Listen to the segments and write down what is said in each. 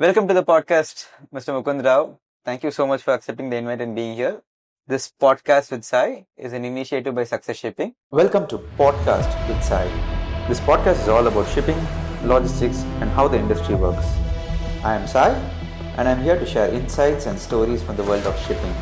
Welcome to the podcast, Mr. Mukund Rao. Thank you so much for accepting the invite and being here. This podcast with Sai is an initiative by Success Shipping. Welcome to PortCast with Sai. This podcast is all about shipping, logistics, and how the industry works. I am Sai, and I'm here to share insights and stories from the world of shipping,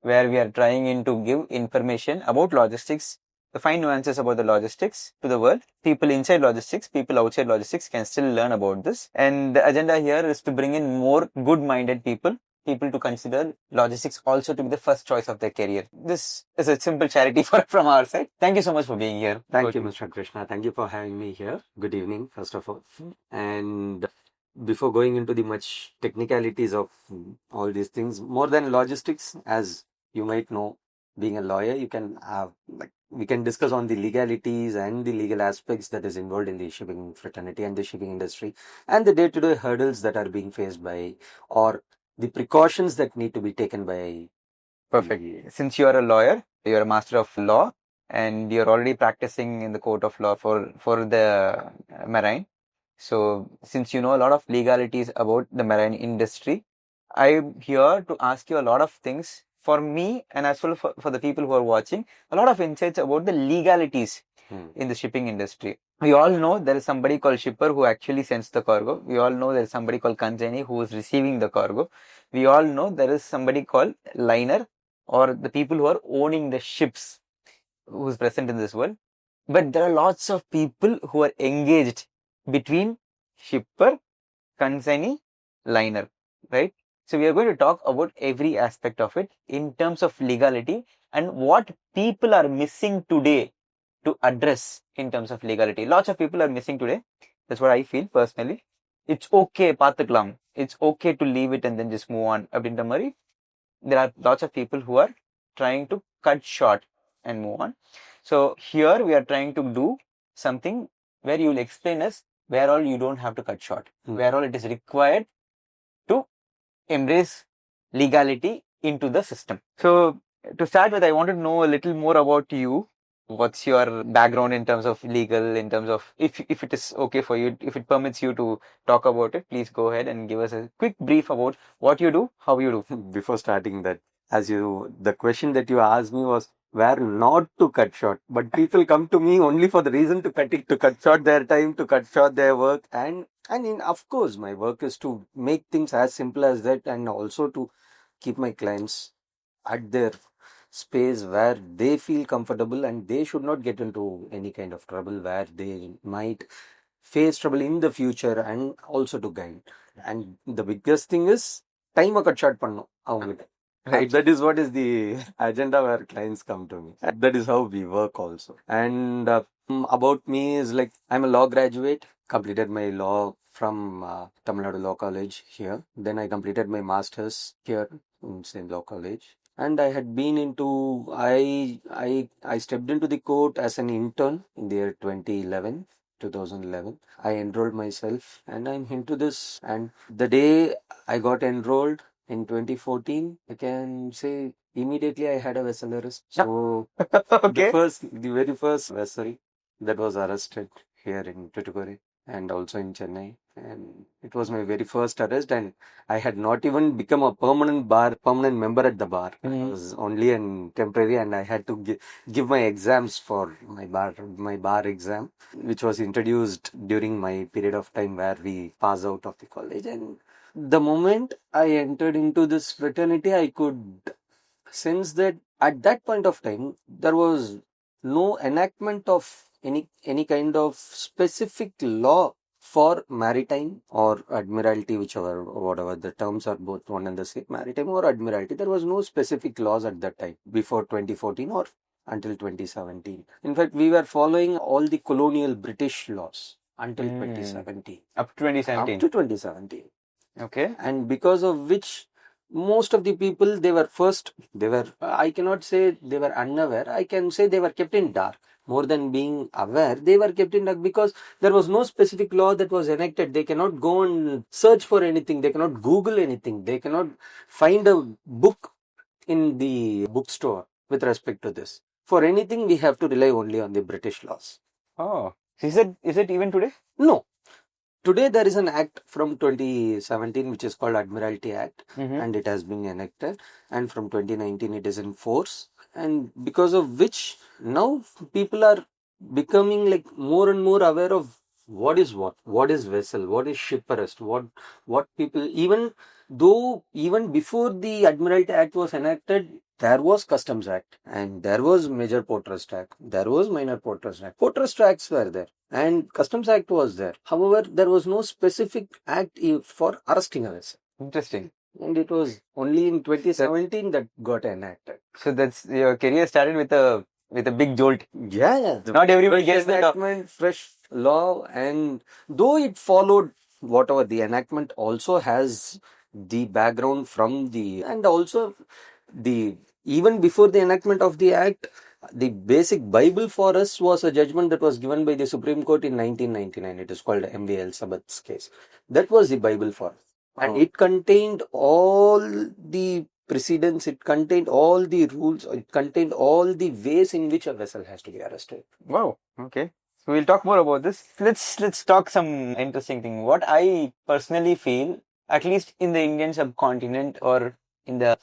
where we are trying to give information about logistics, the fine nuances about the logistics to the world. People inside logistics, people outside logistics can still learn about this. And the agenda here is to bring in more good-minded people to consider logistics also to be the first choice of their career. This is a simple charity from our side. Thank you so much for being here. Thank you, Mr. Krishna. Thank you for having me here. Good evening, first of all. And before going into the much technicalities of all these things, more than logistics, as you might know, being a lawyer, you can have we can discuss on the legalities and the legal aspects that is involved in the shipping fraternity and the shipping industry, and the day-to-day hurdles that are being faced by, or the precautions that need to be taken by. Perfect. Since you are a lawyer, you are a master of law, and you're already practicing in the court of law for the marine. So since you know a lot of legalities about the marine industry, I'm here to ask you a lot of things for me and as well for the people who are watching, a lot of insights about the legalities in the shipping industry. We all know there is somebody called shipper who actually sends the cargo. We all know there is somebody called consignee who is receiving the cargo. We all know there is somebody called liner, or the people who are owning the ships who is present in this world. But there are lots of people who are engaged between shipper, consignee, liner, right? So we are going to talk about every aspect of it in terms of legality and what people are missing today to address in terms of legality. Lots of people are missing today. That's what I feel personally. It's okay, pathikalam. It's okay to leave it and then just move on. There are lots of people who are trying to cut short and move on. So here we are trying to do something where you will explain us where all you don't have to cut short, where all it is required to embrace legality into the system. So to start with, I want to know a little more about you. What's your background in terms of legal, in terms of if it is okay for you, if it permits you to talk about it, please go ahead and give us a quick brief about what you do, how you do. Before starting that, the question that you asked me was where not to cut short, but people come to me only for the reason to cut short their time, to cut short their work, and of course my work is to make things as simple as that, and also to keep my clients at their space where they feel comfortable, and they should not get into any kind of trouble where they might face trouble in the future, and also to guide. And the biggest thing is time cut short pannu avanga. Right. That is what is the agenda where clients come to me. That is how we work also. And about me is I'm a law graduate, completed my law from Tamil Nadu Law College here. Then I completed my master's here in same law college. And I had been into, I stepped into the court as an intern in the year 2011. I enrolled myself and I'm into this. And the day I got enrolled, in 2014, I can say immediately I had a vessel arrest. So Okay. the very first vessel that was arrested here in Chattopadhyay and also in Chennai, and it was my very first arrest, and I had not even become a permanent member at the bar. I was only a temporary, and I had to give my exams for my bar exam, which was introduced during my period of time where we pass out of the college. And the moment I entered into this fraternity, I could sense that at that point of time, there was no enactment of any kind of specific law for maritime or admiralty, whatever the terms are, both one and the same, maritime or admiralty. There was no specific laws at that time before 2014 or until 2017. In fact, we were following all the colonial British laws until 2017. Up to 2017. Up to 2017. Okay. And because of which most of the people, I cannot say they were unaware, I can say they were kept in dark. More than being aware, they were kept in dark because there was no specific law that was enacted. They cannot go and search for anything. They cannot Google anything. They cannot find a book in the bookstore with respect to this. For anything, we have to rely only on the British laws. Oh, is it even today? No. today there is an act from 2017 which is called Admiralty Act, Mhm. and it has been enacted, and from 2019 it is in force, and because of which now people are becoming like more and more aware of what is vessel, what is ship arrest, what people, even though even before the Admiralty Act was enacted, there was Customs Act and there was Major Port Trust Act, there was Minor Port Trust Act. Port Trust Acts were there and Customs Act was there. However, there was no specific act for arresting a vessel. Interesting. And it was only in 2017 that got enacted. So that's your career started with a big jolt. Yeah. Not everybody Fresh gets that. enactment, fresh law, and though it followed whatever the enactment also has the background from the, and also the, even before the enactment of the act, the basic Bible for us was a judgment that was given by the Supreme Court in 1999. It is called MVL Sabat's case. That was the Bible for us. And it contained all the precedents, it contained all the rules, it contained all the ways in which a vessel has to be arrested. Wow. Okay. So we'll talk more about this. Let's talk some interesting thing. What I personally feel, at least in the Indian subcontinent or in the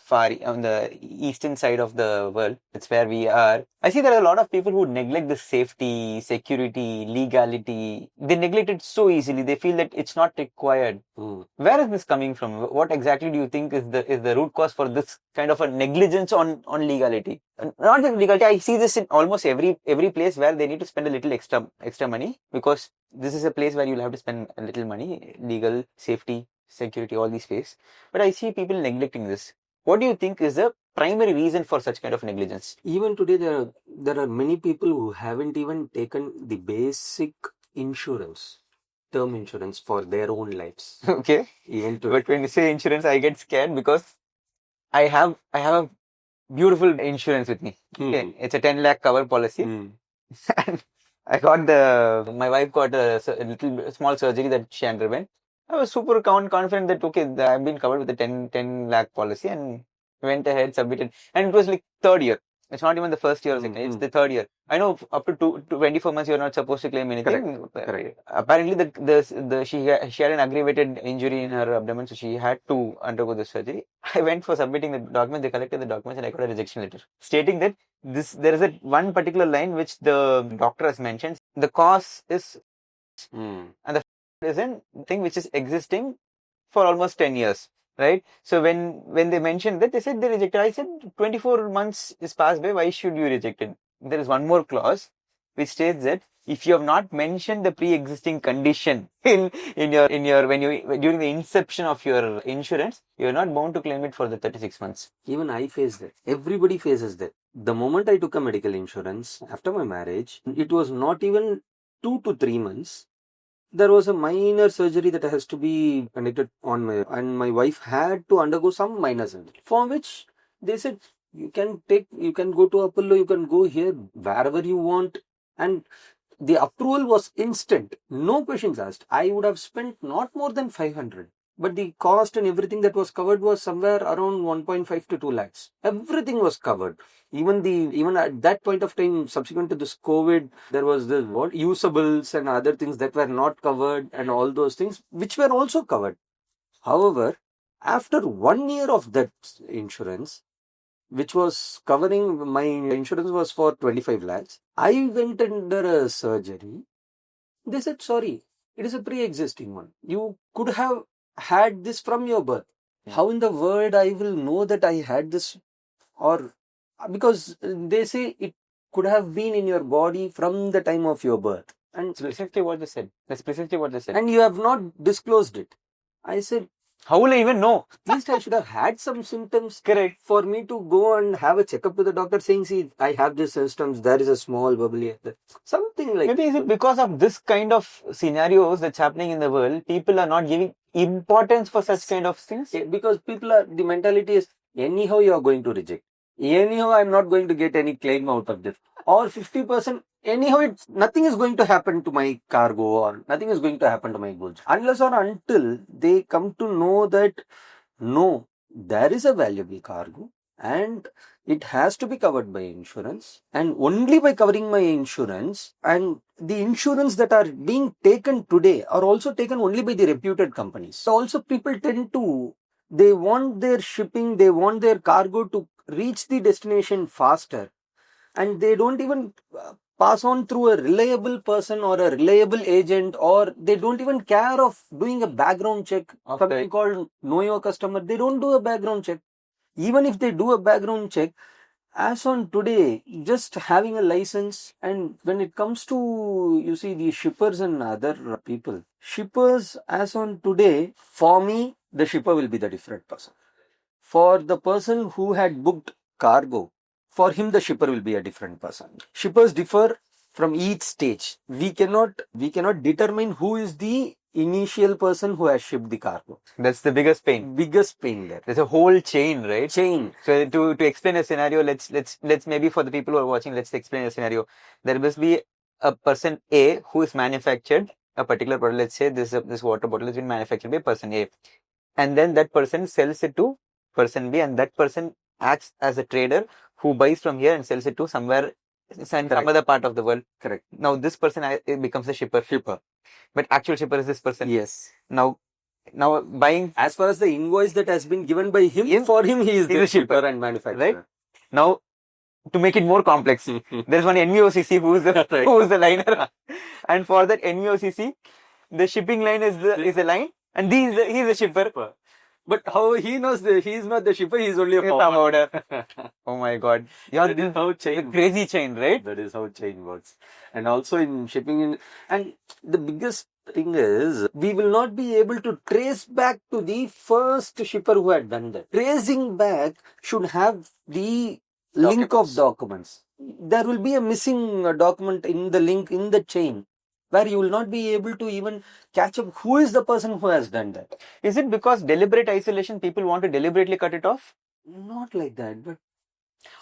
on the eastern side of the world, it's where we are. I see there are a lot of people who neglect the safety, security, legality. They neglect it so easily. They feel that it's not required. Where is this coming from? What exactly do you think is the root cause for this kind of a negligence on legality? Not just legality. I see this in almost every place where they need to spend a little extra money, because this is a place where you'll have to spend a little money, legal, safety, security, all these ways. But I see people neglecting this. What do you think is the primary reason for such kind of negligence? Even today, there are many people who haven't even taken the basic insurance, term insurance for their own lives. Okay. Even today. But when you say insurance, I get scared because I have a beautiful insurance with me. Okay. It's a 10 lakh cover policy. And I got my wife got a little small surgery that she underwent. I was super confident that, okay, I've been covered with a 10 lakh policy, and went ahead, submitted. And it was like third year. It's not even the first year, it's the third year. I know up to 24 months, you're not supposed to claim anything. Correct. Apparently, she had an aggravated injury in her abdomen, so she had to undergo the surgery. I went for submitting the documents, they collected the documents, and I got a rejection letter stating that there is one particular line which the doctor has mentioned. The cause is, and the is a thing which is existing for almost 10 years, right? So when they mentioned that, they said they rejected. I said 24 months is passed by, why should you reject it? There is one more clause which states that if you have not mentioned the pre-existing condition in your during the inception of your insurance, you are not bound to claim it for the 36 months. Even I face that. Everybody faces that. The moment I took a medical insurance after my marriage, it was not even 2 to 3 months. There was a minor surgery that has to be conducted on and my wife had to undergo some minor surgery, for which they said, you can go to Apollo, you can go here, wherever you want. And the approval was instant. No questions asked. I would have spent not more than 500. But the cost and everything that was covered was somewhere around 1.5 to 2 lakhs. Everything was covered. Even at that point of time, subsequent to this COVID, there was the usables and other things that were not covered, and all those things which were also covered. However, after 1 year of that insurance, which was covering, my insurance was for 25 lakhs. I went under a surgery. They said, sorry, it is a pre-existing one. You could have had this from your birth. How in the world I will know that I had this? Or because they say it could have been in your body from the time of your birth. And that's precisely what they said. And you have not disclosed it. I said, how will I even know? At least I should have had some symptoms. Correct. For me to go and have a checkup with the doctor saying, see, I have these symptoms, there is a small bubble here. Something like maybe is it because of this kind of scenarios that's happening in the world, people are not giving importance for such kind of things? Because the mentality is, anyhow you are going to reject. Anyhow, I'm not going to get any claim out of this. Or 50%, anyhow, nothing is going to happen to my cargo, or nothing is going to happen to my goods. Unless or until they come to know that, no, there is a valuable cargo and it has to be covered by insurance, and only by covering my insurance, and the insurance that are being taken today are also taken only by the reputed companies. So also people tend to, they want their shipping, they want their cargo to reach the destination faster, and they don't even pass on through a reliable person or a reliable agent, or they don't even care of doing a background check. Something called know your customer. They don't do a background check. Even if they do a background check, as on today, just having a license, and when it comes to, you see, the shippers and other people, shippers as on today, for me, the shipper will be the different person. For the person who had booked cargo, for him the shipper will be a different person. Shippers differ from each stage. We cannot determine who is the initial person who has shipped the cargo. That's the biggest pain. Biggest pain there. There's a whole chain, right? Chain. So to explain a scenario, let's maybe for the people who are watching, let's explain a scenario. There must be a person A who is manufactured a particular product. Let's say this water bottle has been manufactured by person A, and then that person sells it to person B, and that person acts as a trader who buys from here and sells it to somewhere, some other part of the world. Correct. Now this person becomes a shipper. But actual shipper is this person. Yes. Now buying, as far as the invoice that has been given by him, for him he is the shipper and manufacturer. Right? Now, to make it more complex, there's one NVOCC who is the liner, and for that NVOCC, the shipping line is the line, and he's the shipper. But how he knows he is not the shipper, he is only a forwarder. Oh my God. That is how chain. Crazy chain, right? That is how chain works. And also in shipping, and the biggest thing is, we will not be able to trace back to the first shipper who had done that. Tracing back should have the link of documents. There will be a missing document in the link in the chain, where you will not be able to even catch up who is the person who has done that. Is it because deliberate isolation, people want to deliberately cut it off? Not like that, but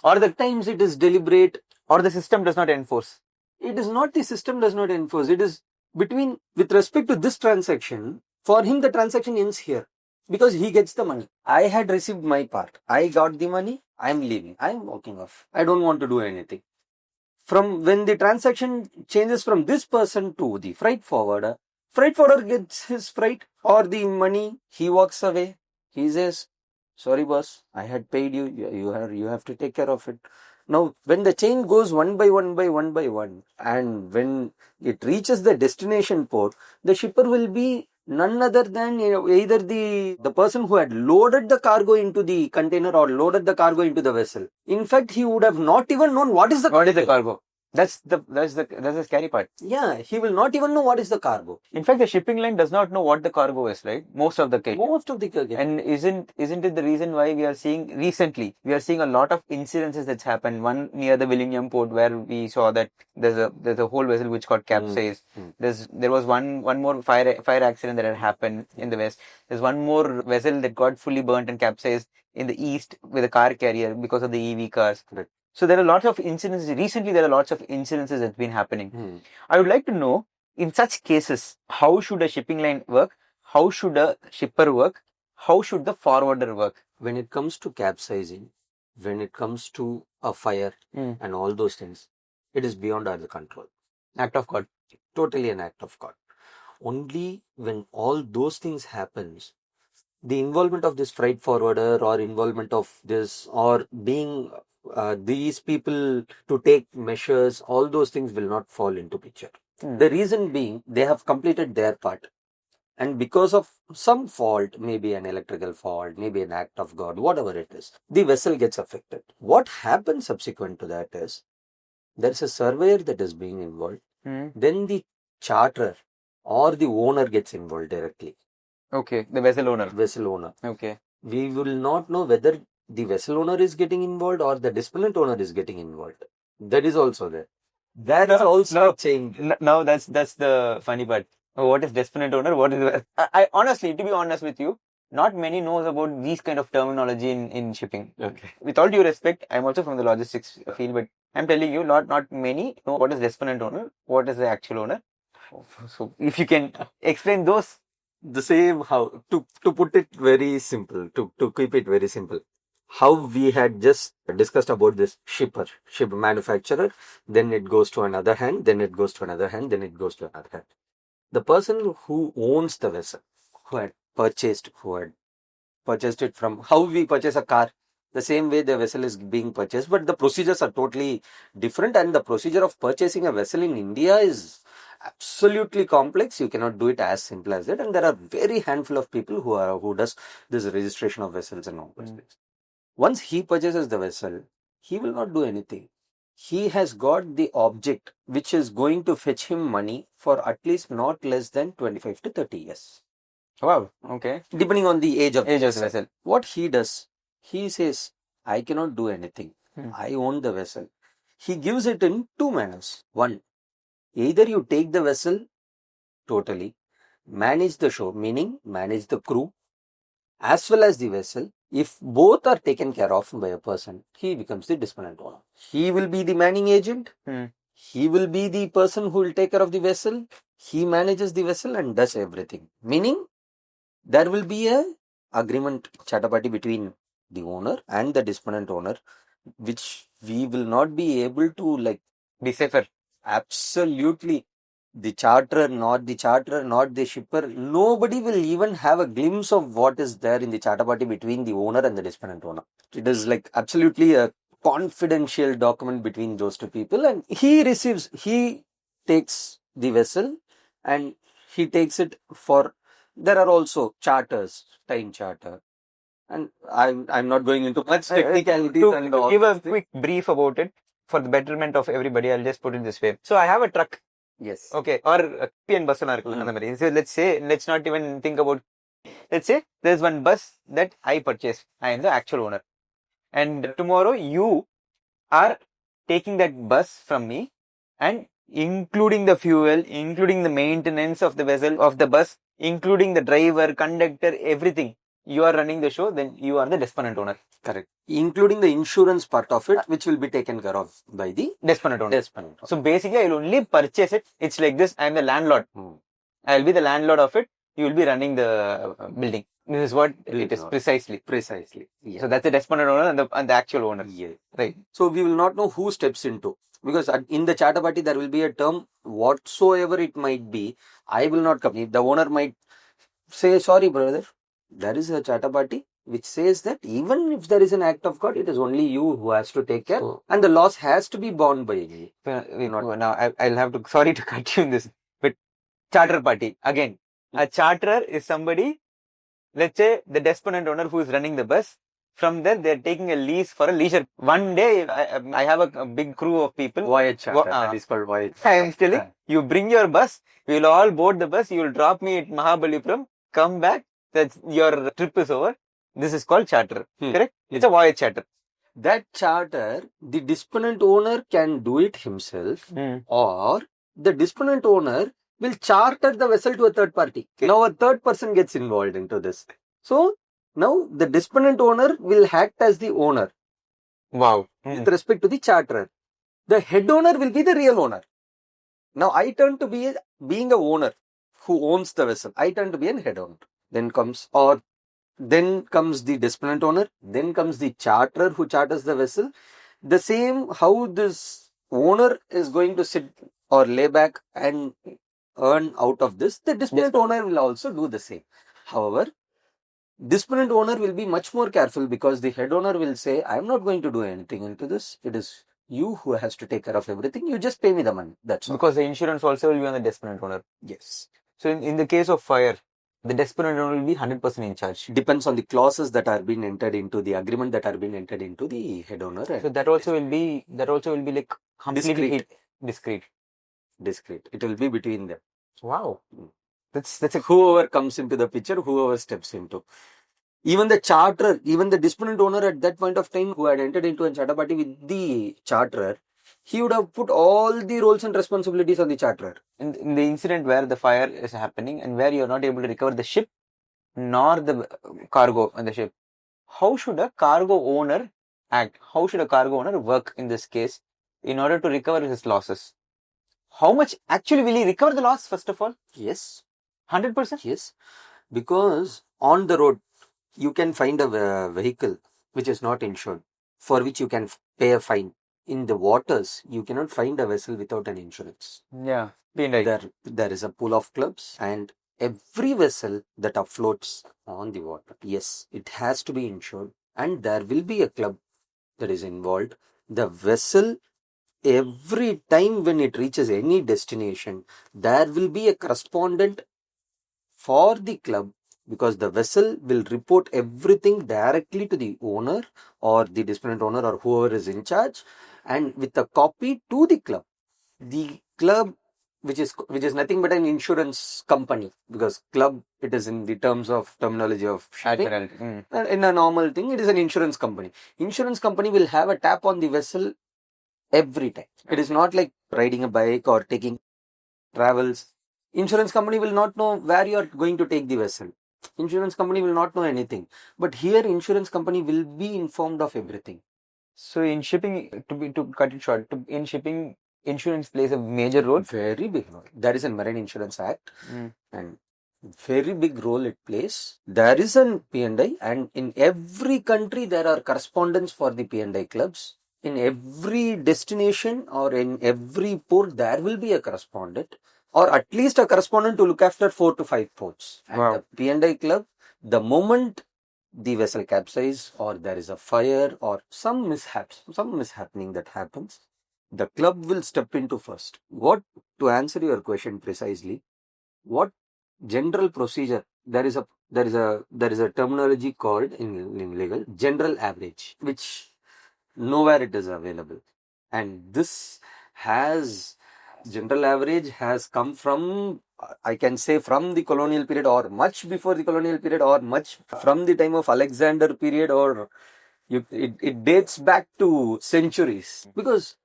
or the times it is deliberate, or the system does not enforce. It is not the system does not enforce. It is with respect to this transaction, for him the transaction ends here, because he gets the money. I had received my part. I got the money. I am leaving. I am walking off. I don't want to do anything. From when the transaction changes from this person to the freight forwarder gets his freight or the money, he walks away. He says, sorry boss, I had paid you, you have to take care of it. Now, when the chain goes one by one, and when it reaches the destination port, the shipper will be none other than either the person who had loaded the cargo into the container or loaded the cargo into the vessel. In fact, he would have not even known what is the cargo. That's the scary part. Yeah, he will not even know what is the cargo. In fact, the shipping line does not know what the cargo is, right? Most of the case. And isn't it the reason why we are seeing a lot of incidences that's happened? One near the Vilnius port, where we saw that there's a whole vessel which got capsized. There was one more fire accident that had happened in the west. There's one more vessel that got fully burnt and capsized in the east with a car carrier because of the EV cars. Correct. So there are lots of incidences. Recently, there are lots of incidences that's been happening. I would like to know, in such cases, how should a shipping line work? How should a shipper work? How should the forwarder work? When it comes to capsizing, when it comes to a fire and all those things, it is beyond our control. Act of God. Totally an act of God. Only when all those things happens, the involvement of this freight forwarder or involvement of this or being these people to take measures, all those things will not fall into picture. The reason being, they have completed their part, and because of some fault, maybe an electrical fault, maybe an act of God, whatever it is, the vessel gets affected. What happens subsequent to that is, there is a surveyor that is being involved, then the charterer or the owner gets involved directly. Okay, the vessel owner. Okay. We will not know whether the vessel owner is getting involved or the disponent owner is getting involved. That is also there. That is also changed. Now that's the funny part. What is disponent owner? What is I honestly, to be honest with you, not many knows about these kind of terminology in shipping. Okay. With all due respect, I'm also from the logistics field, but I'm telling you, not many know what is disponent owner, what is the actual owner. So if you can explain those. The same how to put it very simple, to keep it very simple. how we had just discussed about this ship manufacturer, then it goes to another hand, then it goes to another hand, then it goes to another hand. The person who owns the vessel, who had purchased it from, how we purchase a car, the same way the vessel is being purchased, but the procedures are totally different, and the procedure of purchasing a vessel in India is absolutely complex. You cannot do it as simple as that, and there are very handful of people who does this registration of vessels and all those things. Once he purchases the vessel, he will not do anything. He has got the object which is going to fetch him money for at least not less than 25 to 30 years. Wow. Okay. Depending on the age of Age the of the vessel. vessel. What he does, he says, I cannot do anything. I own the vessel. He gives it in two manners. One, either you take the vessel totally, manage the show, meaning manage the crew, as well as the vessel. If both are taken care of by a person, he becomes the disponent owner. He will be the manning agent. He will be the person who will take care of the vessel. He manages the vessel and does everything. Meaning, there will be a agreement, Chattopadhyay, between the owner and the disponent owner, which we will not be able to decipher. Absolutely. The charterer, not the shipper, nobody will even have a glimpse of what is there in the Chattopadhyay between the owner and the disponent owner. It is absolutely a confidential document between those two people, and he takes the vessel and he takes it for, there are also charters, time charter, and I'm not going into much technicalities. To give a quick brief about it for the betterment of everybody, I'll just put it this way. So I have a truck. Yes. Okay. Or PN bus. So let's not even think about, let's say there's one bus that I purchased. I am the actual owner. And tomorrow you are taking that bus from me and including the fuel, including the maintenance of the vessel, of the bus, including the driver, conductor, everything. You are running the show, then you are the disponent owner. Correct. Including the insurance part of it, which will be taken care of by the disponent owner. So basically, I will only purchase it. It's like this. I am the landlord. I will be the landlord of it. You will be running the building. This is what it is precisely. Yeah. So that's the disponent owner and the actual owner. Yeah. Right. So we will not know who steps into, because in the Chattopadhyay there will be a term, whatsoever it might be, I will not come. The owner might say, sorry brother, there is a Chattopadhyay which says that even if there is an act of God, it is only you who has to take care, and the loss has to be borne by you. Now I'll have to, sorry to cut you in this, but charter party, again, a charterer is somebody, let's say the disponent owner who is running the bus. From there, they're taking a lease for a leisure. One day, I have a big crew of people. Voyage charter. That is called voyage. I am telling you, bring your bus. We will all board the bus. You will drop me at Mahabalipuram. Come back. That's your trip is over. This is called charter. Correct? It's a voyage charter. That charter, the disponent owner can do it himself, or the disponent owner will charter the vessel to a third party. Now a third person gets involved into this. So now the disponent owner will act as the owner. Wow. With respect to the charterer. The head owner will be the real owner. Now I turn to being a owner who owns the vessel. I turn to be a head owner. Then comes the disponent owner. Then comes the charterer who charters the vessel. The same, how this owner is going to sit or lay back and earn out of this, the disponent owner will also do the same. However, disponent owner will be much more careful, because the head owner will say, I am not going to do anything into this. It is you who has to take care of everything. You just pay me the money. That's all. Because the insurance also will be on the disponent owner. Yes. So in the case of fire, the disponent owner will be 100% in charge. Depends on the clauses that are being entered into the agreement that are being entered into the head owner. So that also will be like completely discreet. It will be between them. Wow. That's whoever comes into the picture, whoever steps into. Even the charterer, even the disponent owner at that point of time who had entered into a Chattopadhyay with the charterer, he would have put all the roles and responsibilities on the charterer. In the incident where the fire is happening and where you are not able to recover the ship nor the cargo on the ship, how should a cargo owner act? How should a cargo owner work in this case in order to recover his losses? How much actually will he recover the loss, first of all? Yes. 100%? Yes. Because on the road, you can find a vehicle which is not insured, for which you can pay a fine. In the waters, you cannot find a vessel without an insurance. Yeah, been right. There is a pool of clubs, and every vessel that afloats on the water, yes, it has to be insured, and there will be a club that is involved. The vessel, every time when it reaches any destination, there will be a correspondent for the club, because the vessel will report everything directly to the owner or the disponent owner or whoever is in charge, and with a copy to the club. The club, which is nothing but an insurance company, because club, it is in the terminology of shipping. Admiralty. In a normal thing, it is an insurance company. Insurance company will have a tap on the vessel every time. It is not like riding a bike or taking travels. Insurance company will not know where you are going to take the vessel. Insurance company will not know anything. But here, insurance company will be informed of everything. So in shipping, to cut it short, in shipping, insurance plays a major role. Very big role. There is a Marine Insurance Act, and very big role it plays. There is an P&I, and in every country there are correspondents for the P&I clubs. In every destination or in every port, there will be a correspondent, or at least a correspondent to look after 4 to 5 ports. And Wow. the P&I club, the moment the vessel capsizes or there is a fire or some mishappening that happens, the club will step into first. To answer your question precisely, what general procedure, there is a terminology called in legal general average, which nowhere it is available. And this general average has come from, I can say, from the colonial period, or much before the colonial period, or much from the time of Alexander period, or it dates back to centuries, because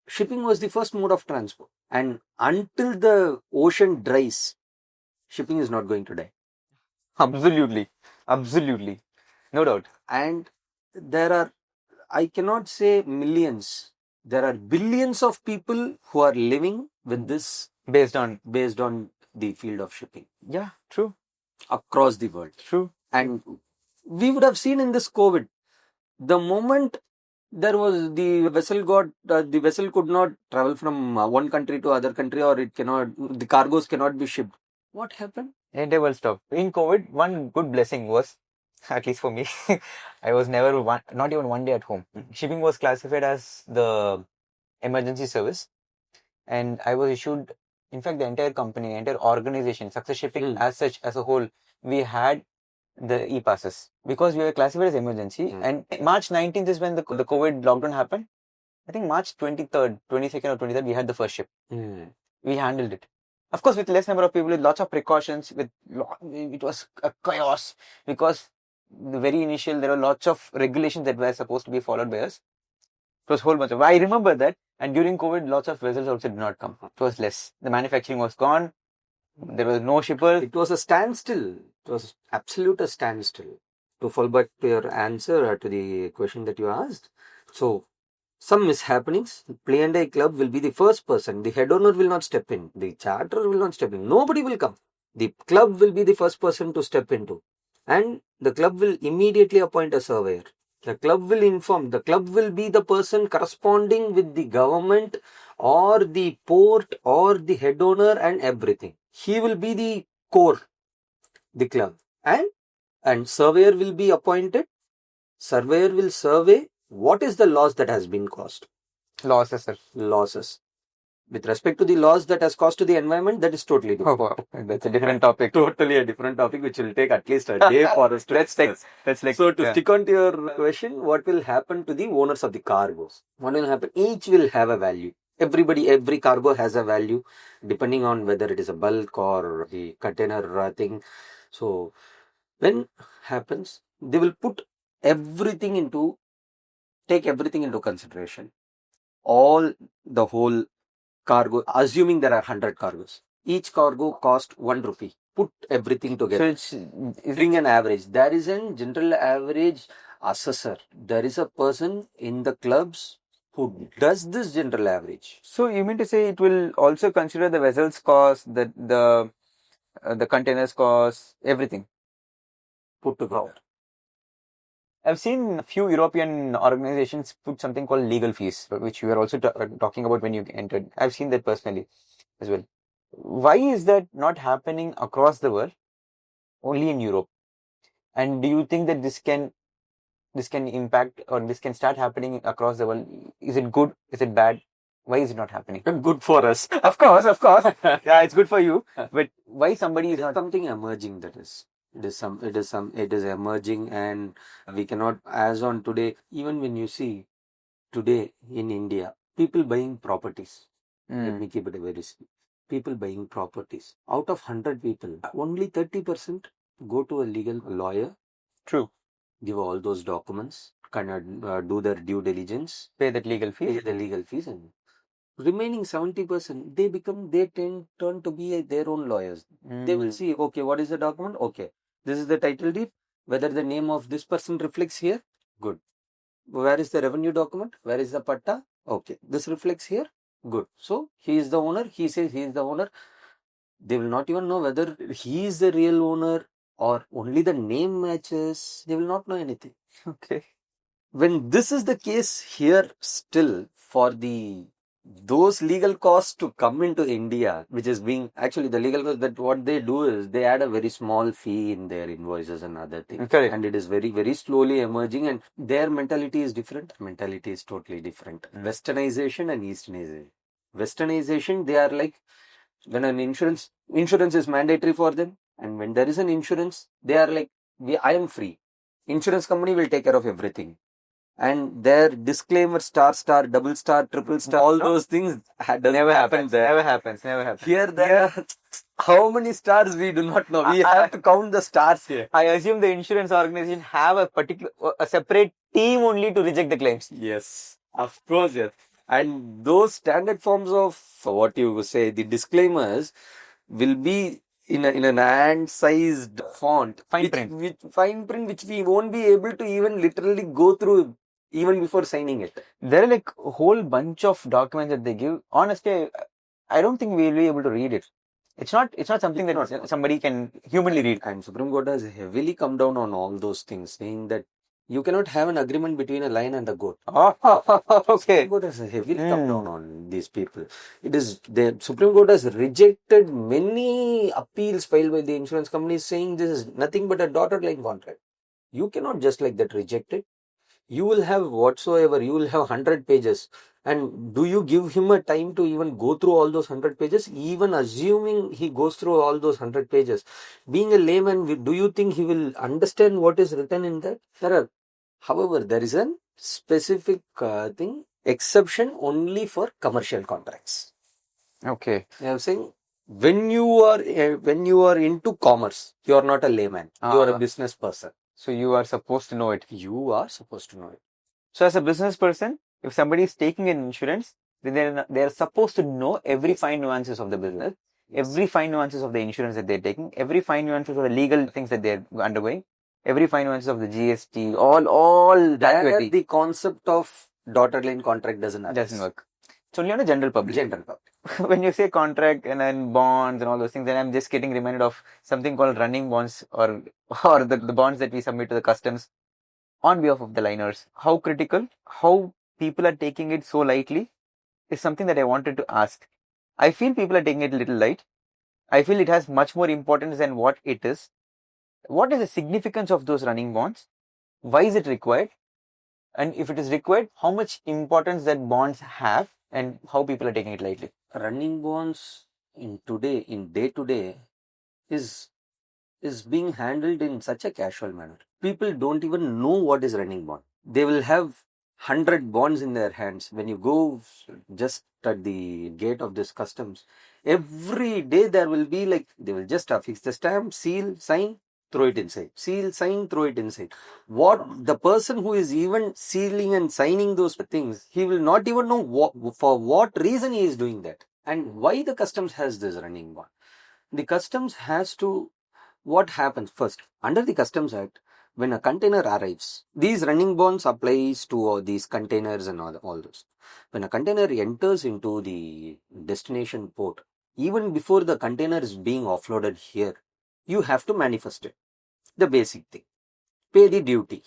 shipping was the first mode of transport, and until the ocean dries, shipping is not going to die. Absolutely. No doubt. And there are, I cannot say millions, there are billions of people who are living with this Based on the field of shipping. Yeah, true. Across the world. True. And we would have seen in this COVID, the moment there was the vessel could not travel from one country to other country, or the cargoes cannot be shipped. What happened? Entire world stopped. In COVID, one good blessing was, at least for me, I was not even one day at home. Shipping was classified as the emergency service, and I was issued, in fact, the entire company, entire organization, Success Shipping as such, as a whole, we had the e-passes because we were classified as emergency. And March 19th is when the COVID lockdown happened. I think March 23rd, 22nd or 23rd, we had the first ship. We handled it. Of course, with less number of people, with lots of precautions, it was a chaos because the very initial, there were lots of regulations that were supposed to be followed by us. It was a whole bunch of, I remember that. And during COVID, lots of vessels also did not come. It was less. The manufacturing was gone. There was no shipper. It was a standstill. It was absolute a standstill. To fall back to your answer to the question that you asked. So, some mishappenings, P&I club will be the first person. The head owner will not step in. The charterer will not step in. Nobody will come. The club will be the first person to step into. And the club will immediately appoint a surveyor. The club will inform. The club will be the person corresponding with the government or the port or the head owner and everything. He will be the core, the club. And surveyor will be appointed. Surveyor will survey what is the loss that has been caused. Losses, sir. Losses. With respect to the loss that has caused to the environment, that is totally different. Oh, wow. That's a different topic. Totally a different topic, which will take at least a day for us to discuss. Stick on to your question, what will happen to the owners of the cargoes? What will happen? Each will have a value. Every cargo has a value, depending on whether it is a bulk or the container thing. So, when happens, they will take everything into consideration. The whole cargo, assuming there are 100 cargoes. Each cargo cost 1 rupee. Put everything together. So bring an average. There is a general average assessor. There is a person in the clubs who does this general average. So you mean to say it will also consider the vessel's cost, the containers cost, everything put together. I've seen a few European organizations put something called legal fees, which you were also talking about when you entered. I've seen that personally as well. Why is that not happening across the world, only in Europe? And do you think that this can impact, or this can start happening across the world? Is it good? Is it bad? Why is it not happening? Good for us. Of course. Yeah, it's good for you. But why somebody is not? Something emerging, that is. It is emerging, and we cannot, as on today, even when you see today in India, people buying properties. Let me keep it very simple. People buying properties. Out of 100 people, only 30% go to a legal lawyer. True. Give all those documents, do their due diligence, Pay that legal fee. pay the legal fees, and remaining 70%, they turn to be their own lawyers. They will see, okay, what is the document? Okay, this is the title deed. Whether the name of this person reflects here, good. Where is the revenue document? Where is the patta? Okay, this reflects here, good. So he is the owner. He says he is the owner. They will not even know whether he is the real owner or only the name matches. They will not know anything. Okay. When this is the case here, still for those legal costs to come into India, which is being actually the legal costs, that what they do is they add a very small fee in their invoices and other things. Correct. And it is very, very slowly emerging, and their mentality is different. Mentality is totally different. Westernization and Easternization. Westernization, they are like, when an insurance is mandatory for them, and when there is an insurance, they are like, I am free. Insurance company will take care of everything. And their disclaimer, star, double star, triple star, all those things Never happens. there. Never happens. Here, there, how many stars we do not know. We have to count the stars here. I assume the insurance organization have a separate team only to reject the claims. Yes, of course, yes. And those standard forms of what you say, the disclaimers will be in an ant-sized font, Fine print, which we won't be able to even literally go through even before signing it. There are like a whole bunch of documents that they give. Honestly, I don't think we'll be able to read it. It's not something that somebody can humanly read. And Supreme Court has heavily come down on all those things, saying that you cannot have an agreement between a lion and a goat. Okay. Supreme Court has heavily come down on these people. The Supreme Court has rejected many appeals filed by the insurance companies, saying this is nothing but a dotted line contract. You cannot just like that reject it. You will have whatsoever, you will have 100 pages. And do you give him a time to even go through all those 100 pages? Even assuming he goes through all those 100 pages, being a layman, do you think he will understand what is written in that? However, there is a specific exception only for commercial contracts. Okay. I am saying, when you are into commerce, you are not a layman. You are a business person. So you are supposed to know it. You are supposed to know it. So as a business person, if somebody is taking an insurance, then they are supposed to know every fine nuances of the business, every fine nuances of the insurance that they're taking, every fine nuances of the legal things that they're undergoing, every fine nuances of the GST, all that. The concept of dotted line contract doesn't work. It's only on a general public. When you say contract and then bonds and all those things, then I'm just getting reminded of something called running bonds, or the bonds that we submit to the customs on behalf of the liners. How critical, how people are taking it so lightly is something that I wanted to ask. I feel people are taking it a little light. I feel it has much more importance than what it is. What is the significance of those running bonds? Why is it required? And if it is required, how much importance that bonds have, and how people are taking it lightly? Running bonds in day to day is being handled in such a casual manner. People don't even know what is running bond. They will have 100 bonds in their hands. When you go just at the gate of this customs, every day there will be like, they will just affix the stamp, seal, sign, throw it inside. Seal, sign, throw it inside. What the person who is even sealing and signing those things, he will not even know for what reason he is doing that, and why the customs has this running bond. The customs has to, what happens first, under the Customs Act, when a container arrives, these running bonds applies to these containers and all those. When a container enters into the destination port, even before the container is being offloaded here, you have to manifest it. The basic thing. Pay the duty.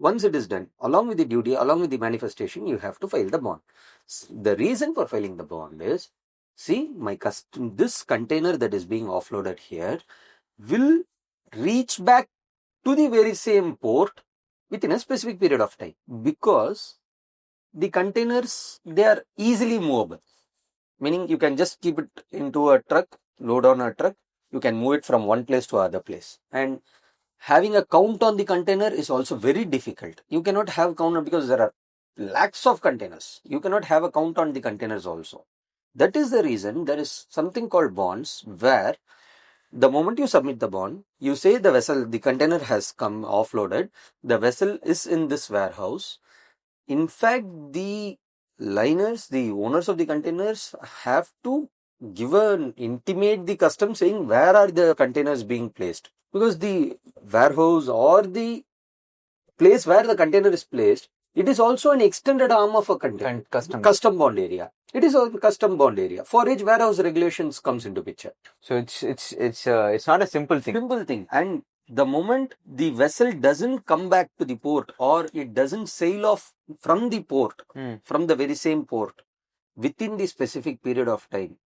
Once it is done, along with the duty, along with the manifestation, you have to file the bond. The reason for filing the bond is, see, this container that is being offloaded here will reach back to the very same port within a specific period of time, because the containers, they are easily movable. Meaning you can just keep it into a truck, load on a truck, you can move it from one place to other place. And having a count on the container is also very difficult. You cannot have count because there are lakhs of containers. You cannot have a count on the containers also. That is the reason there is something called bonds, where the moment you submit the bond, you say the vessel, the container has come offloaded, the vessel is in this warehouse. In fact, the liners, the owners of the containers, have to intimate the customs saying where are the containers being placed, because the warehouse or the place where the container is placed, it is also an extended arm of a container, custom bond area. It is a custom bond area for which warehouse regulations comes into picture. So it's not a simple thing. And the moment the vessel doesn't come back to the port, or it doesn't sail off from the port, from the very same port, within the specific period of time,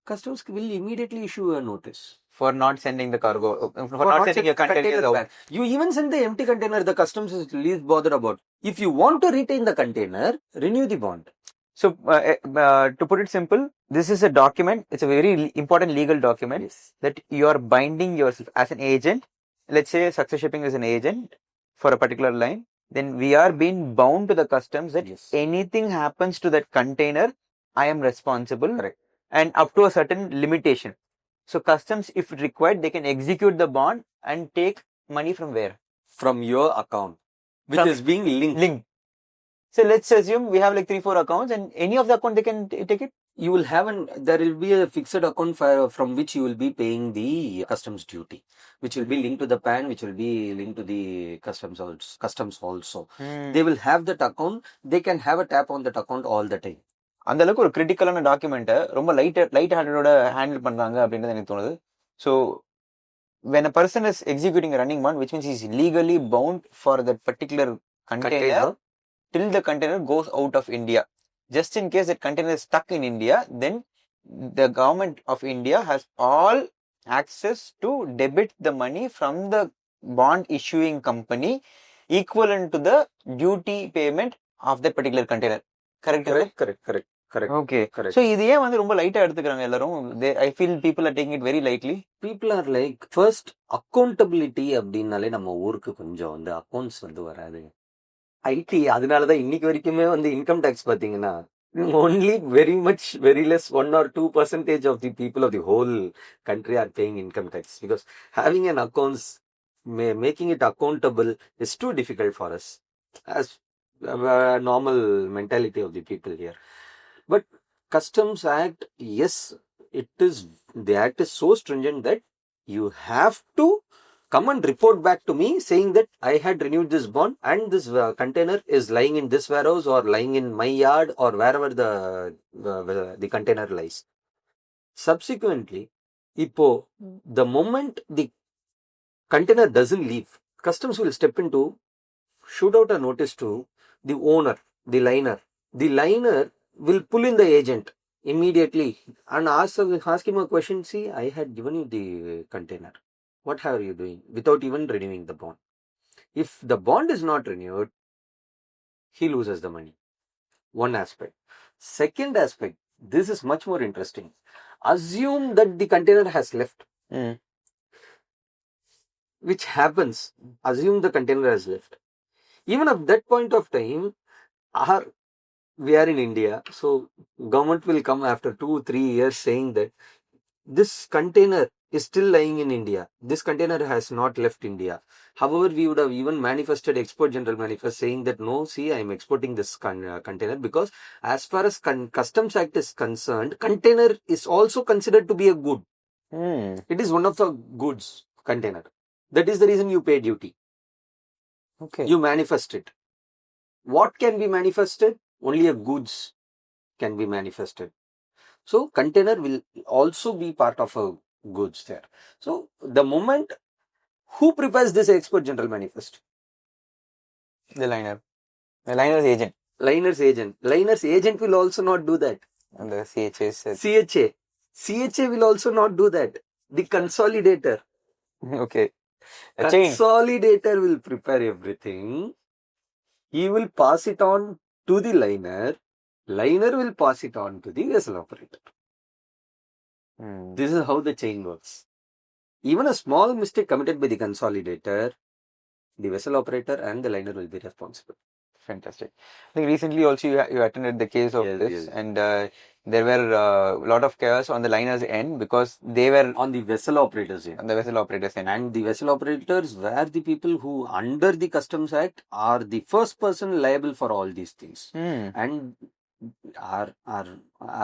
customs will immediately issue a notice. For not sending the cargo, for not sending your containers out. You even send the empty container, the customs is least bothered about. If you want to retain the container, renew the bond. So, to put it simple, this is a document. It's a very important legal document that you are binding yourself as an agent. Let's say Success Shipping is an agent for a particular line. Then we are being bound to the customs that anything happens to that container, I am responsible. Correct. And up to a certain limitation. So customs, if required, they can execute the bond and take money from where? From your account, which is being linked. So let's assume we have like 3-4 accounts, and any of the account they can take it. You will have there will be a fixed account from which you will be paying the customs duty, which will be linked to the PAN, which will be linked to the customs also. They will have that account. They can have a tap on that account all the time. அந்த அளவுக்கு ஒரு கிரிட்டிக்கலான டாக்குமெண்ட்டை ரொம்ப light ஹார்ட்டடோட handle பண்றாங்க அப்படின்றது எனக்கு தோணுது. So when a person is executing a running bond, which means he is legally bound for that particular container till the container goes out of India. Just in case that container is stuck in India, then the government of India has all access to debit the money from the bond issuing company equivalent to the duty payment of that particular container. Correct. Okay. So இது ஏன் வந்து ரொம்ப லைட்டா எடுத்துக்கிறாங்க எல்லாரும்? I feel people are taking it very lightly. People are like, first accountability அப்படின்னாலே நம்ம ஊருக்கு கொஞ்சம் வந்து அக்கௌண்ட்ஸ் வந்து வராது. ஐடி அதனாலதான் இன்னைக்கு வரைக்குமே வந்து இன்கம் டேக்ஸ் பாத்தீங்கன்னா only very less 1 or 2% of the people of the whole country are paying income tax, because having an accounts, making it accountable is too difficult for us as a normal mentality of the people here. But Customs Act, yes, the act is so stringent that you have to come and report back to me saying that I had renewed this bond and this container is lying in this warehouse or lying in my yard or wherever the container lies. Subsequently, the moment the container doesn't leave, customs will step into, shoot out a notice to the owner, the liner. The liner will pull in the agent immediately and ask him a question. See, I had given you the container. What are you doing? Without even renewing the bond. If the bond is not renewed, he loses the money. One aspect. Second aspect, this is much more interesting. Assume that the container has left. Which happens. Assume the container has left. Even at that point of time, we are in India, so government will come after 2-3 years saying that this container is still lying in India. This container has not left India. However, we would have even manifested Export General Manifest saying that no, see, I am exporting this container because as far as Customs Act is concerned, container is also considered to be a good. It is one of the goods, container. That is the reason you pay duty. Okay. You manifest it. What can be manifested? Only a goods can be manifested. So container will also be part of a goods there. So the moment, who prepares this Export General Manifest? The liner. The liner's agent. Liner's agent. Liner's agent will also not do that. And the CHA said. CHA. CHA will also not do that. The consolidator. Okay. A chain. Consolidator will prepare everything. He will pass it on to the liner. Liner will pass it on to the vessel operator. This is how the chain works. Even a small mistake committed by the consolidator, the vessel operator and the liner will be responsible. Fantastic. I think recently also you attended the case of this, and there were a lot of chaos on the liner's end because they were on the vessel operators end. On the vessel operators end. And the vessel operators were the people who, under the Customs Act, are the first person liable for all these things. And our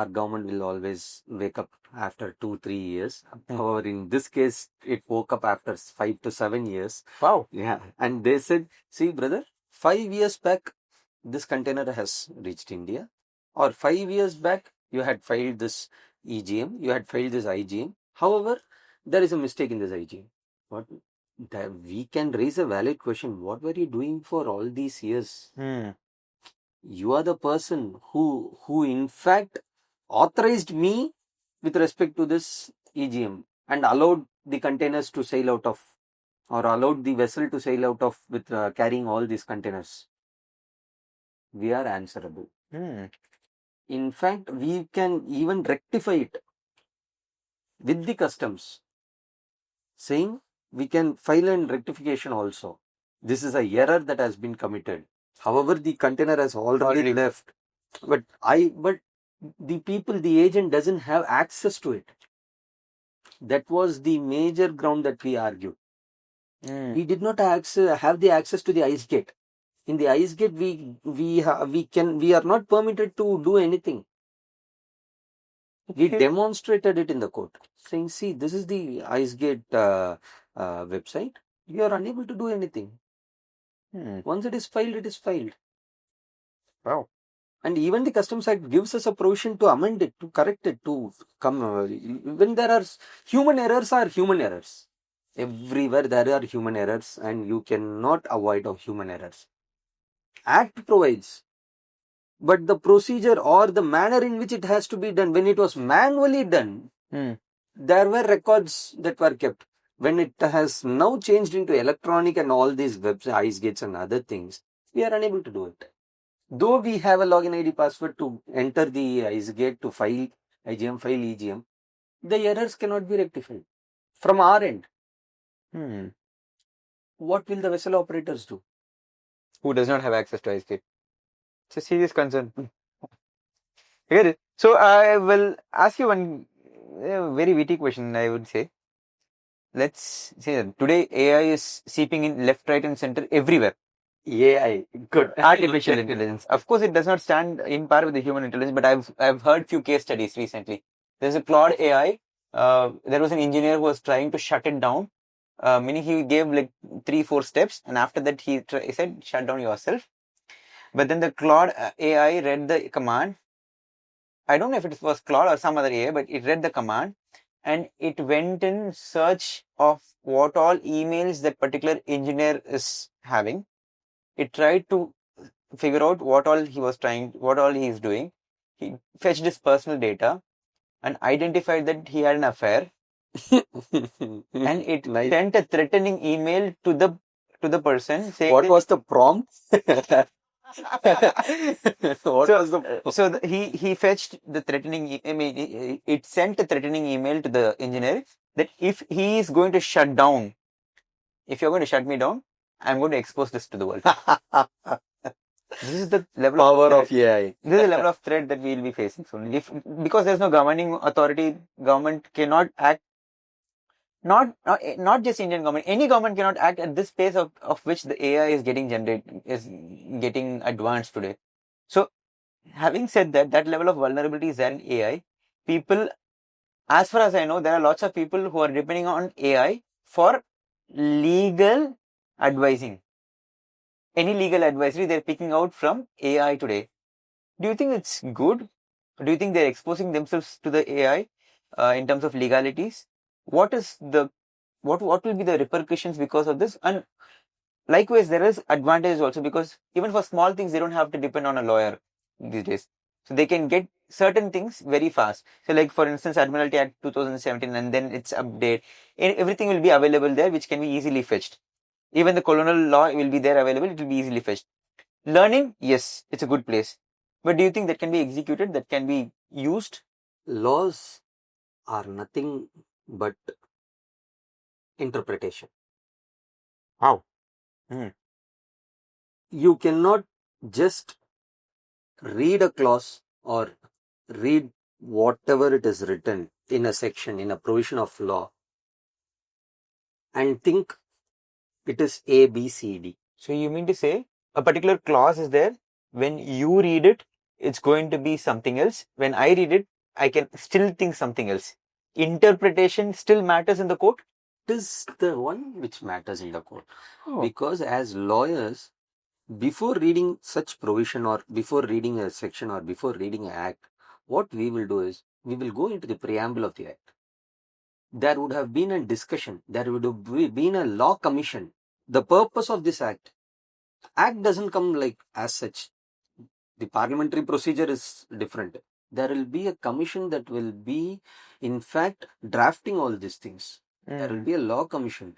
government will always wake up after 2-3 years. However, in this case, it woke up after 5 to 7 years. Wow. Yeah. And they said, see, brother, 5 years back, this container has reached India. Or 5 years back, you had filed this EGM, you had filed this IGM. However, there is a mistake in this IGM. We can raise a valid question. What were you doing for all these years? You are the person who in fact authorized me with respect to this EGM and allowed the containers to sail out of, or allowed the vessel to sail out of with carrying all these containers. We are answerable. In fact, we can even rectify it with the customs, saying we can file a rectification also. This is a error that has been committed. However, the container has already left, but the people, the agent doesn't have access to it. That was the major ground that we argued. He did not have the access to the ice gate. In the ice gate, we are not permitted to do anything. We demonstrated it in the court, saying, see, this is the ice gate website. You are unable to do anything. Once it is filed, it is filed. Wow. And even the Customs Act gives us a provision to amend it, to correct it, to come. When there are human errors, are human errors. Everywhere there are human errors, and you cannot avoid of human errors. Act provides, but the procedure or the manner in which it has to be done, when it was manually done, there were records that were kept. When it has now changed into electronic and all these websites, ice gates and other things, we are unable to do it. Though we have a login ID password to enter the ice gate to file IGM, file EGM, the errors cannot be rectified from our end. What will the vessel operators do? Who does not have access to ice gate? It's a serious concern. I get it. So I will ask you one very witty question, I would say. Let's say that today AI is seeping in left, right and center everywhere. AI, good. Artificial intelligence. Of course, it does not stand in par with the human intelligence, but I've heard few case studies recently. There's a Claude AI. There was an engineer who was trying to shut it down. Meaning he gave like 3-4 steps, and after that he said, shut down yourself. But then the Claude AI read the command. I don't know if it was Claude or some other AI, but it read the command and it went in search of what all emails that particular engineer is having. It tried to figure out what all he is doing. He fetched his personal data and identified that he had an affair. And it sent a threatening email to the person saying, what was the prompt? He fetched the threatening. It sent a threatening email to the engineer that if he is going to shut down, if you're going to shut me down, I'm going to expose this to the world. This is the level of AI. This is the level of threat that we will be facing soon. Because there's no governing authority, government cannot act. Not just Indian government. Any government cannot act at this pace of which the AI is getting advanced today. So, having said that level of vulnerability is there in AI. People, as far as I know, there are lots of people who are depending on AI for legal advising. Any legal advisory they're picking out from AI today. Do you think it's good? Do you think they're exposing themselves to the AI in terms of legalities? What will be the repercussions because of this? And Likewise, there is advantages also, because even for small things, they don't have to depend on a lawyer these days. So they can get certain things very fast. So like, for instance, Admiralty Act 2017, and then its update, everything will be available there, which can be easily fetched. Even the colonial law will be there available, it will be easily fetched. Learning, yes, it's a good place. But do you think that can be executed, that can be used? Laws are nothing but interpretation. How? You cannot just read a clause or read whatever it is written in a section, in a provision of law, and think it is A, B, C, D. So you mean to say a particular clause is there, when you read it, it's going to be something else. When I read it, I can still think something else. Interpretation still matters in the court? It is the one which matters in the court. Oh. Because as lawyers, before reading such provision or before reading a section or before reading an act, what we will do is we will go into the preamble of the act. There would have been a discussion. There would have been a law commission. The purpose of this act doesn't come like as such. The parliamentary procedure is different. There will be a commission that will be, in fact, drafting all these things. There will be a law commission.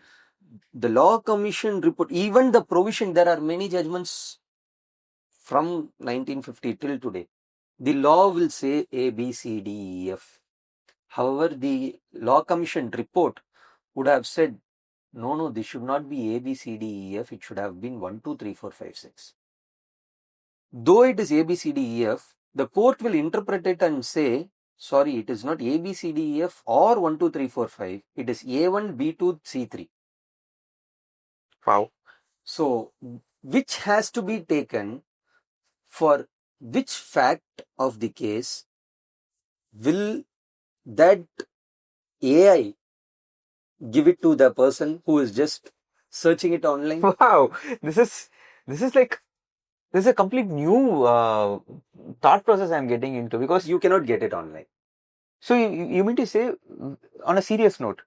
The law commission report, even the provision, there are many judgments from 1950 till today. The law will say A, B, C, D, E, F. However, the law commission report would have said, no, this should not be A, B, C, D, E, F. It should have been 1, 2, 3, 4, 5, 6. Though it is A, B, C, D, E, F, the court will interpret it and say, sorry, it is not A, B, C, D, E, F or 1, 2, 3, 4, 5. It is A1, B2, C3. Wow. So, which has to be taken for which fact of the case will that AI give it to the person who is just searching it online? Wow. This is a complete new thought process I'm getting into, because You cannot get it online. So you mean to say, on a serious note,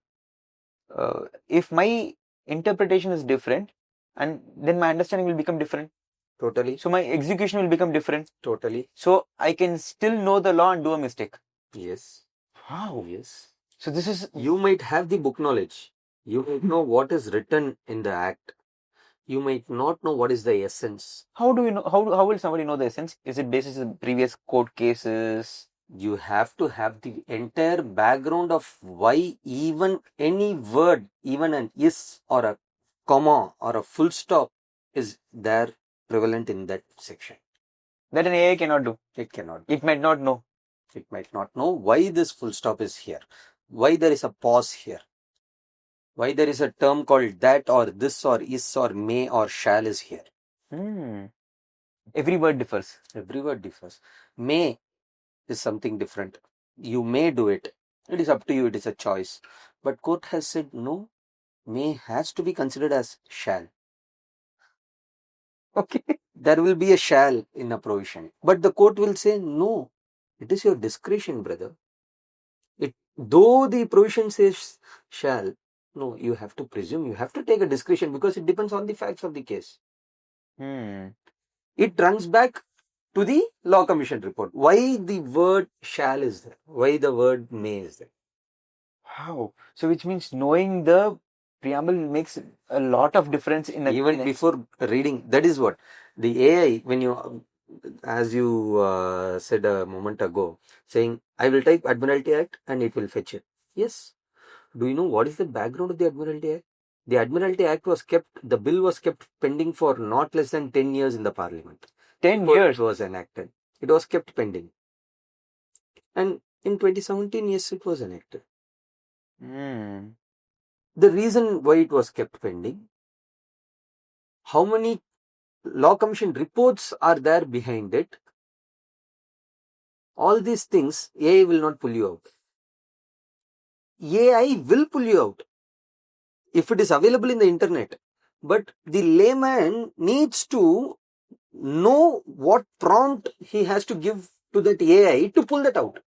if my interpretation is different, and then my understanding will become different. Totally. So my execution will become different. Totally. So I can still know the law and do a mistake. Yes. Wow. Yes. So this is... You might have the book knowledge. You might know what is written in the act. You might not know what is the essence. How do you know? How will somebody know the essence? Is it based on previous court cases? You have to have the entire background of why even any word, even an is or a comma or a full stop is there prevalent in that section. That an AI cannot do. It cannot. It might not know. It might not know why this full stop is here, why there is a pause here, why there is a term called that or this or is or may or shall is here. Every word differs. Every word differs. May is something different. You may do it. It is up to you. It is a choice. But court has said no. May has to be considered as shall. Okay. There will be a shall in a provision. But the court will say no. It is your discretion, brother. Though the provision says shall, no, you have to presume. You have to take a discretion because it depends on the facts of the case. It runs back to the law commission report. Why the word shall is there? Why the word may is there? Wow. So which means knowing the preamble makes a lot of difference in before reading. That is what the AI, when you, as you said a moment ago, saying I will type Admiralty Act and it will fetch it. Yes. Do you know what is the background of the Admiralty Act? The Admiralty Act was kept, the bill was kept pending for not less than 10 years in the Parliament. 10 years? It was enacted. It was kept pending. And in 2017, yes, it was enacted. The reason why it was kept pending, how many law commission reports are there behind it? All these things, AI will not pull you out. AI will pull you out if it is available in the internet. But the layman needs to know what prompt he has to give to that AI to pull that out.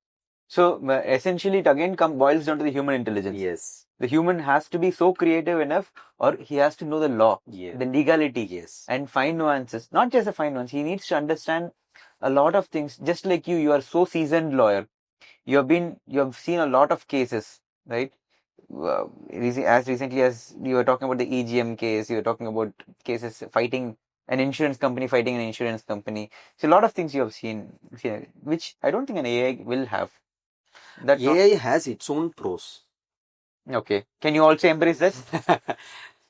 So essentially, it again boils down to the human intelligence. Yes. The human has to be so creative enough, or he has to know the law, the legality, Yes. and find nuances. Not just a fine nuance. He needs to understand a lot of things. Just like you are so seasoned lawyer. You have seen a lot of cases, right? As recently as you were talking about the EGM case, you were talking about cases fighting an insurance company fighting an insurance company. So a lot of things you have seen, which I don't think an AI will have. That AI has its own pros. Okay. Can you also embrace that?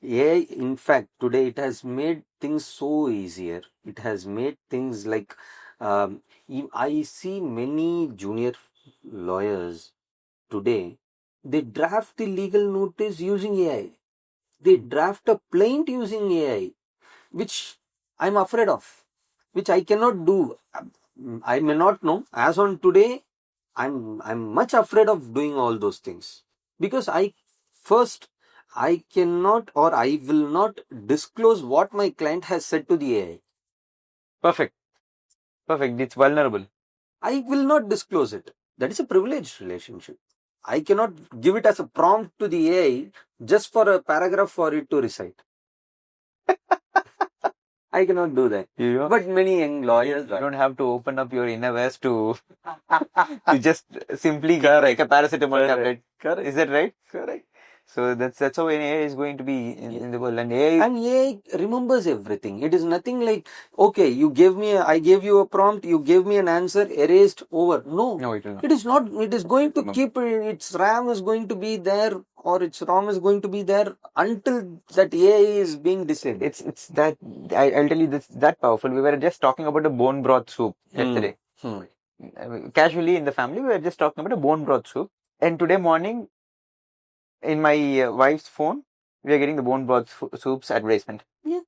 AI, in fact, today it has made things so easier. It has made things like I see many junior lawyers today. They draft the legal notice using AI. They draft a plaint using AI, which I'm afraid of, which I cannot do. I may not know. As on today, I'm much afraid of doing all those things because I cannot or I will not disclose what my client has said to the AI. Perfect. It's vulnerable. I will not disclose it. That is a privileged relationship. I cannot give it as a prompt to the AI just for a paragraph for it to recite. I cannot do that. But many young lawyers don't have to open up your inner vest to just simply like a paracetamol tablet. Correct. Is that right? Correct. So that's how an AI is going to be in the world. And AI remembers everything. It is nothing like, okay, I gave you a prompt, you gave me an answer, erased, over. No, it will not. It is not. It is going to keep its RAM is going to be there or its ROM is going to be there until that AI is being disabled. It's that I'll tell you this that powerful. We were just talking about a bone broth soup yesterday. Casually in the family, we were just talking about a bone broth soup. And today morning, in my wife's phone, we are getting the bone broth soup's advertisement. Yeah.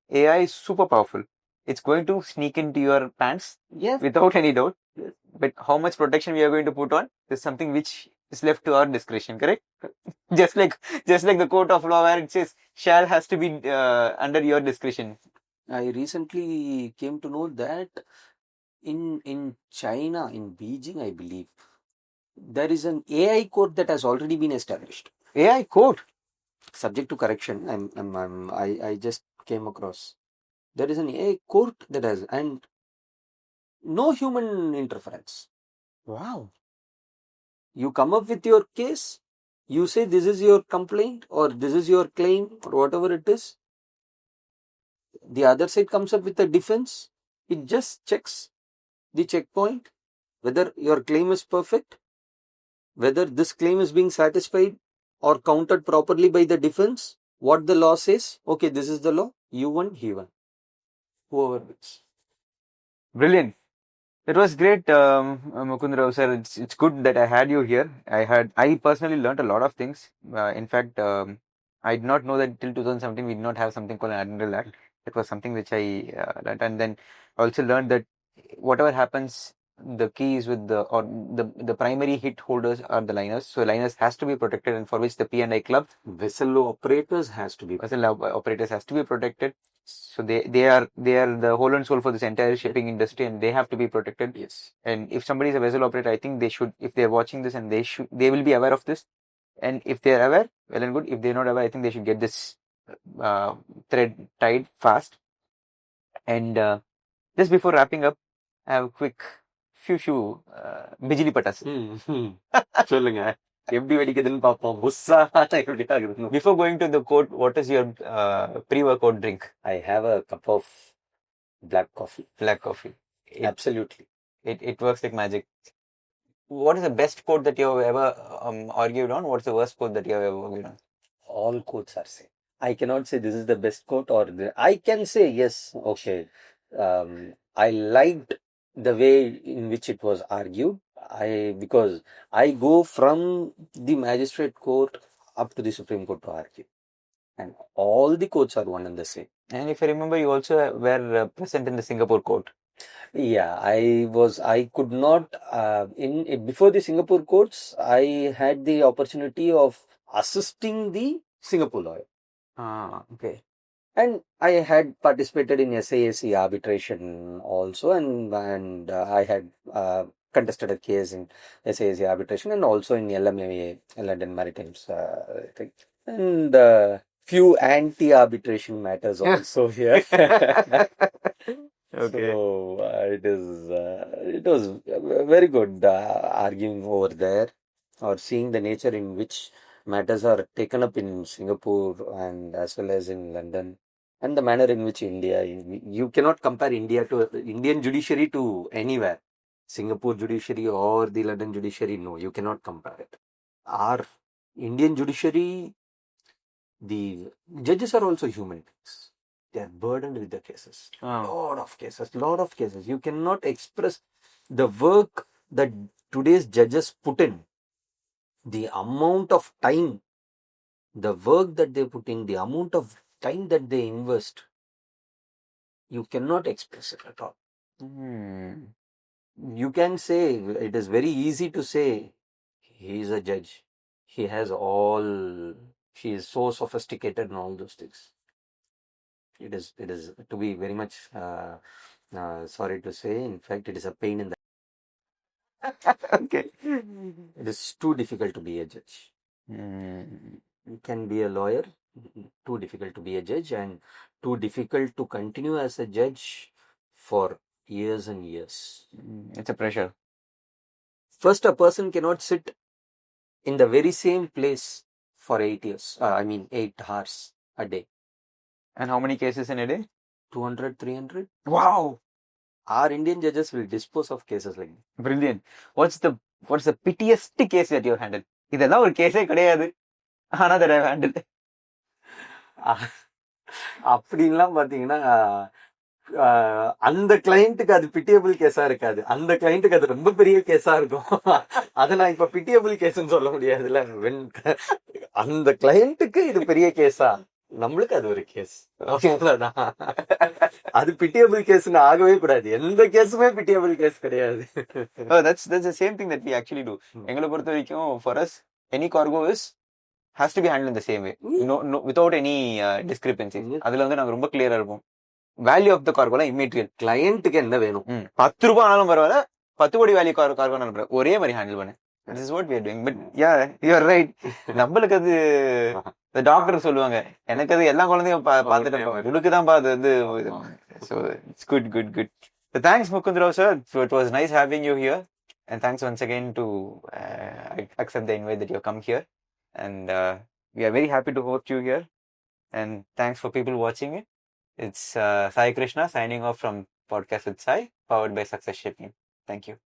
AI is super powerful. It's going to sneak into your pants without any doubt. Yes. But how much protection we are going to put on is something which is left to our discretion, correct? just like the court of law where it says shall has to be under your discretion. I recently came to know that in China, in Beijing, I believe, there is an AI court that has already been established. AI court? Subject to correction. I just came across. There is an AI court that has, and no human interference. Wow. You come up with your case, you say this is your complaint or this is your claim or whatever it is. The other side comes up with a defense. It just checks the checkpoint, whether your claim is perfect, whether this claim is being satisfied or countered properly by the defense, what the law says. Okay, this is the law. You won, he won. Whoever wins. Brilliant. It was great, Mukund Rao sir. It's good that I had you here. I personally learned a lot of things. In fact, I did not know that till 2017 we did not have something called an Admiralty Act. It was something which I learned, and then also learned that whatever happens, the key is with the primary hit holders are the liners. So liners has to be protected, and for which the P&I club vessel operators has to be protected. So they are the whole and soul for this entire shipping industry, and they have to be protected. Yes. And if somebody is a vessel operator, I think they should, if they are watching this, and they will be aware of this. And if they are aware, well and good. If they are not aware, I think they should get this thread tied fast. And just before wrapping up, I have a quick few bijili patas. சொல்லுங்க எப்படி வெடிக்குதுன்னு பாப்போம் எப்படி ஆகுது. Before going to the court, what is your pre-workout drink? I have a cup of black coffee. Absolutely. It works like magic. What is the best court that you have ever argued on? What's the worst court that you have ever argued on? All courts are same. I cannot say this is the best court or I can say yes, okay. I liked the way in which it was argued. Because I go from the magistrate court up to the Supreme Court to argue, and all the courts are one and the same. And if I remember, you also were present in the Singapore court. Yeah, I could not before the Singapore courts. I had the opportunity of assisting the Singapore lawyer. Okay. And I had participated in SIAC arbitration also, and I had contested a case in SIAC arbitration and also in LMAA, London Maritimes, I think. And few anti-arbitration matters also here. Okay. So it was very good arguing over there, or seeing the nature in which matters are taken up in Singapore and as well as in London, and the manner in which you cannot compare Indian judiciary to anywhere. Singapore judiciary or the London judiciary, no, you cannot compare it. Our Indian judiciary, the judges are also human beings. They are burdened with the cases. Lot of cases. You cannot express the work that today's judges put in, the amount of time, the work that they put in, the amount of time that they invest. You cannot express it at all. You can say, it is very easy to say, he is a judge. He is so sophisticated and all those things. It is to be very much sorry to say, in fact, it is a pain in the Okay. It is too difficult to be a judge. You can be a lawyer, too difficult to be a judge, and too difficult to continue as a judge for years and years. It's a pressure. First, a person cannot sit in the very same place for 8 years. 8 hours a day. And how many cases in a day? 200, 300. Wow. Our Indian judges will dispose of cases like that. Brilliant. What's the pitiest case that you've handled? இதெல்லாம் ஒரு கேஸே கிடையாது ஆனா that I've handled. அப்படின்லாம் பாத்தீங்கன்னா அந்த கிளைண்ட்டுக்கு அது pitiable கேஸா இருக்காது, அந்த கிளைண்ட்டுக்கு அது ரொம்ப பெரிய கேஸா இருக்கும். அதை நான் இப்ப பிட்டியபிள் கேஸ்ன்னு சொல்ல முடியாதுல்ல. அந்த கிளைண்ட்டுக்கு இது பெரிய கேஸா, நம்மளுக்கு அது ஒரு கேஸ். அது பிட்டியபிள் கேஸ்ன்னு ஆகவே கூடாது. எந்த கேஸுமே பிட்டியபிள் கேஸ் கிடையாது. That's the same thing that we actually do. எங்களை பொறுத்த வரைக்கும் for us any cargo has to be handled in the same way, no without any discrepancy. அதுல வந்து நாங்க ரொம்ப கிளியரா இருப்போம். வேல்யூ ஆஃப் த கார்கோலாம் இம்மீடியட். கிளையண்ட்டுக்கு என்ன வேணும், 10 ரூபாய் ஆனாலும் பரவாயில்ல, 10 கோடி வேல்யூ கார்கோ ஒரே மாதிரி ஹேண்டில் பண்ணு. This is what we are doing. But yeah, you are right. நம்மளுக்கு அது டாக்டர் சொல்லுவாங்க, எனக்கு அது எல்லா குழந்தையும் பார்த்துட்டு உனக்கு தான் அது வந்து. So it's good. So thanks Mukund Rao sir. So it was nice having you here, and thanks once again to accept the invite that you have come here, and we are very happy to host you here, and thanks for people watching it. It's Sai Krishna signing off from Podcast with Sai, powered by Success Shipping. Thank you.